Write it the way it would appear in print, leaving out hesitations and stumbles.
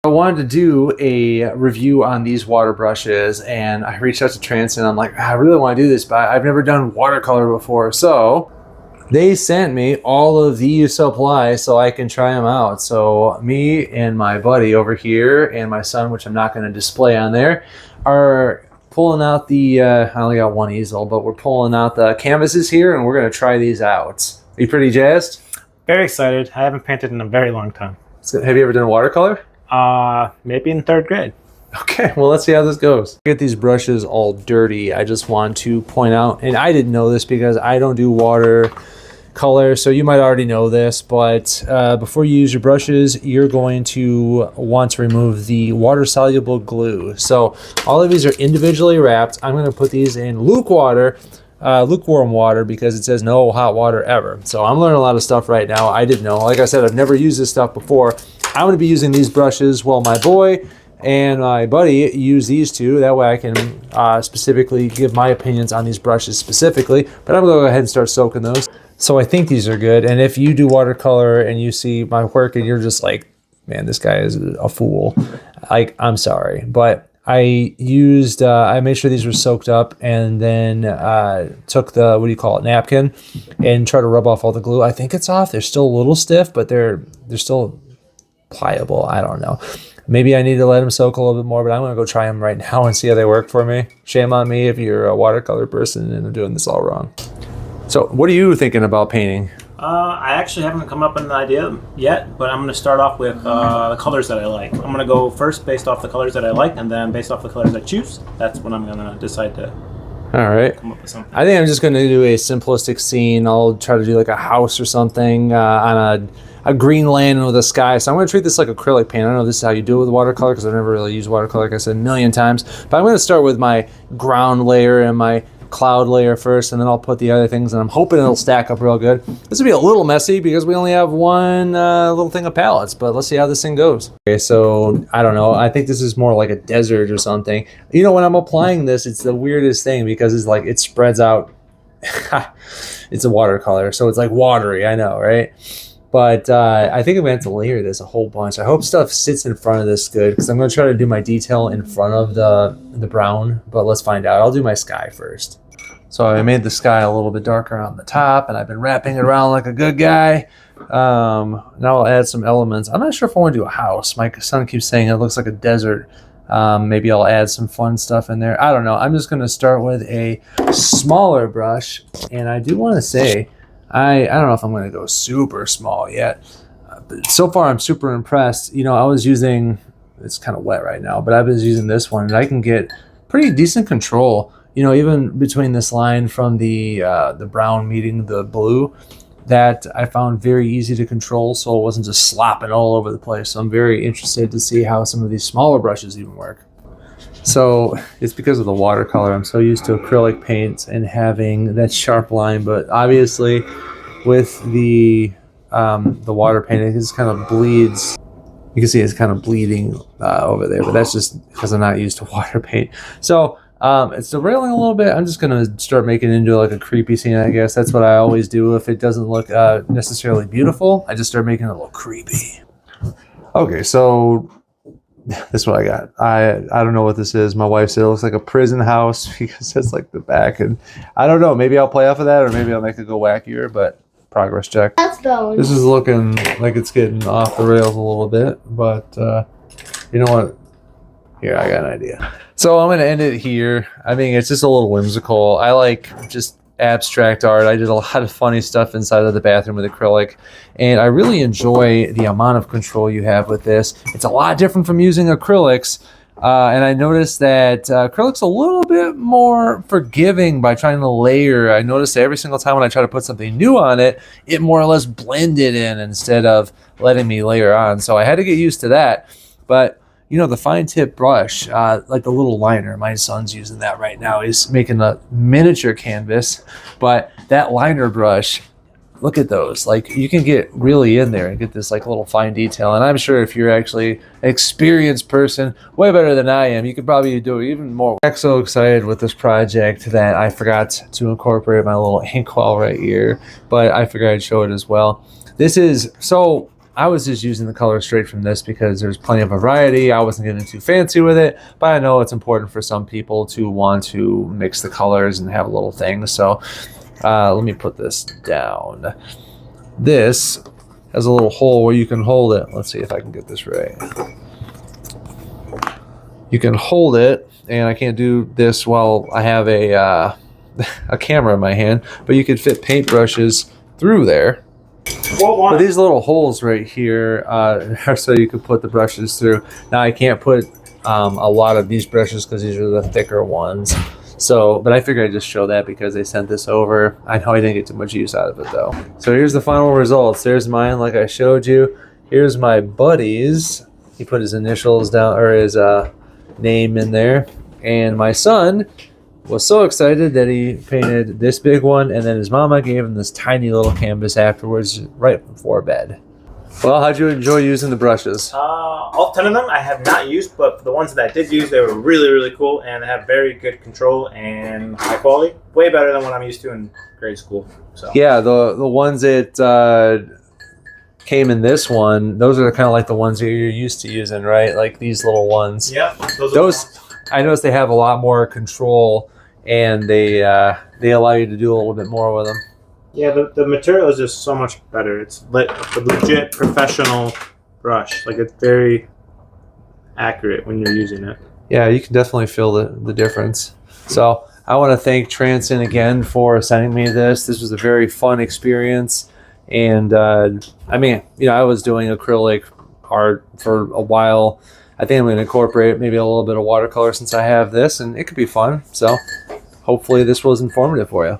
I wanted to do a review on these water brushes, and I reached out to Trance and I'm like, I really want to do this, but I've never done watercolor before. So they sent me all of these supplies so I can try them out. So me and my buddy over here and my son, which I'm not going to display on there, are pulling out the, I only got one easel, but we're pulling out the canvases here and we're going to try these out. Are you pretty jazzed? Very excited. I haven't painted in a very long time. Have you ever done watercolor? Maybe in 3rd grade. Okay, well, let's see how this goes. Get these brushes all dirty. I just want to point out, and I didn't know this because I don't do watercolor, so you might already know this, but before you use your brushes, you're going to want to remove the water-soluble glue. So all of these are individually wrapped. I'm going to put these in lukewarm water because it says no hot water ever. So I'm learning a lot of stuff right now. I didn't know. Like I said, I've never used this stuff before. I'm going to be using these brushes while my boy and my buddy use these two. That way I can specifically give my opinions on these brushes specifically. But I'm going to go ahead and start soaking those. So I think these are good. And if you do watercolor and you see my work and you're just like, man, this guy is a fool, like, I'm sorry. But I used, I made sure these were soaked up and then took the, napkin and try to rub off all the glue. I think it's off. They're still a little stiff, but they're still pliable. I don't know. Maybe I need to let them soak a little bit more, but I'm going to go try them right now and see how they work for me. Shame on me if you're a watercolor person and I'm doing this all wrong. So what are you thinking about painting? I actually haven't come up with an idea yet, but I'm going to start off with the colors that I like. I'm going to go first based off the colors that I like, and then based off the colors I choose. That's when I'm going to decide to come up with something. I think I'm just going to do a simplistic scene. I'll try to do like a house or something on a green land with a sky. So I'm going to treat this like acrylic paint. I don't know if this is how you do it with watercolor because I've never really used watercolor, like I said a million times. But I'm going to start with my ground layer and my cloud layer first, and then I'll put the other things, and I'm hoping it'll stack up real good. This will be a little messy because we only have one little thing of palettes, but let's see how this thing goes. Okay, so I don't know. I think this is more like a desert or something. You know, when I'm applying this, it's the weirdest thing because it's like it spreads out. It's a watercolor, so it's like watery. I know, right? But I think I'm going to have to layer this a whole bunch. I hope stuff sits in front of this good because I'm going to try to do my detail in front of the brown, but let's find out. I'll do my sky first. So I made the sky a little bit darker on the top, and I've been wrapping it around like a good guy. Now I'll add some elements. I'm not sure if I want to do a house. My son keeps saying it looks like a desert. Maybe I'll add some fun stuff in there. I don't know. I'm just going to start with a smaller brush, and I do want to say, I don't know if I'm going to go super small yet, but so far I'm super impressed. You know, I was using, it's kind of wet right now, but I was using this one and I can get pretty decent control, you know, even between this line from the brown meeting the blue, that I found very easy to control, so it wasn't just slopping all over the place. So I'm very interested to see how some of these smaller brushes even work. So it's because of the watercolor. I'm so used to acrylic paints and having that sharp line, but obviously with the water paint, it just kind of bleeds. You can see it's kind of bleeding over there, but that's just because I'm not used to water paint. So it's derailing a little bit. I'm just going to start making it into like a creepy scene, I guess. That's what I always do. If it doesn't look necessarily beautiful, I just start making it a little creepy. Okay, so this is what I got. I don't know what this is. My wife said it looks like a prison house because that's like the back. And I don't know. Maybe I'll play off of that or maybe I'll make it go wackier, but progress check. That's going. This is looking like it's getting off the rails a little bit, but you know what? Here, I got an idea. So I'm going to end it here. I mean, it's just a little whimsical. I like just abstract art. I did a lot of funny stuff inside of the bathroom with acrylic, and I really enjoy the amount of control you have with this. It's a lot different from using acrylics, and I noticed that acrylic's a little bit more forgiving by trying to layer. I noticed that every single time when I try to put something new on it, it more or less blended in instead of letting me layer on. So I had to get used to that. But you know, the fine tip brush, like the little liner, my son's using that right now. He's making a miniature canvas, but that liner brush, look at those. Like, you can get really in there and get this like little fine detail. And I'm sure if you're actually an experienced person, way better than I am, you could probably do it even more. I'm so excited with this project that I forgot to incorporate my little inkwell right here, but I figured I'd show it as well. This is, so I was just using the color straight from this because there's plenty of variety. I wasn't getting too fancy with it, but I know it's important for some people to want to mix the colors and have a little thing. So let me put this down. This has a little hole where you can hold it. Let's see if I can get this right. You can hold it, and I can't do this while I have a camera in my hand, but you could fit paintbrushes through there. But these little holes right here are so you could put the brushes through. Now I can't put a lot of these brushes because these are the thicker ones. So, but I figured I'd just show that because they sent this over. I know I didn't get too much use out of it though. So here's the final results. There's mine like I showed you. Here's my buddy's. He put his initials down, or his name in there. And my son was so excited that he painted this big one, and then his mama gave him this tiny little canvas afterwards right before bed. Well, how'd you enjoy using the brushes? All 10 of them I have not used, but the ones that I did use, they were really, really cool and have very good control and high quality. Way better than what I'm used to in grade school. So yeah, the ones that came in this one, those are kind of like the ones that you're used to using, right? Like these little ones. Yeah, those I noticed they have a lot more control, and they allow you to do a little bit more with them. Yeah, the material is just so much better. It's like a legit professional brush. Like it's very accurate when you're using it. Yeah, you can definitely feel the difference. So I want to thank Transon again for sending me this. This was a very fun experience. And I mean, you know, I was doing acrylic art for a while. I think I'm going to incorporate maybe a little bit of watercolor since I have this, and it could be fun. So hopefully this was informative for you.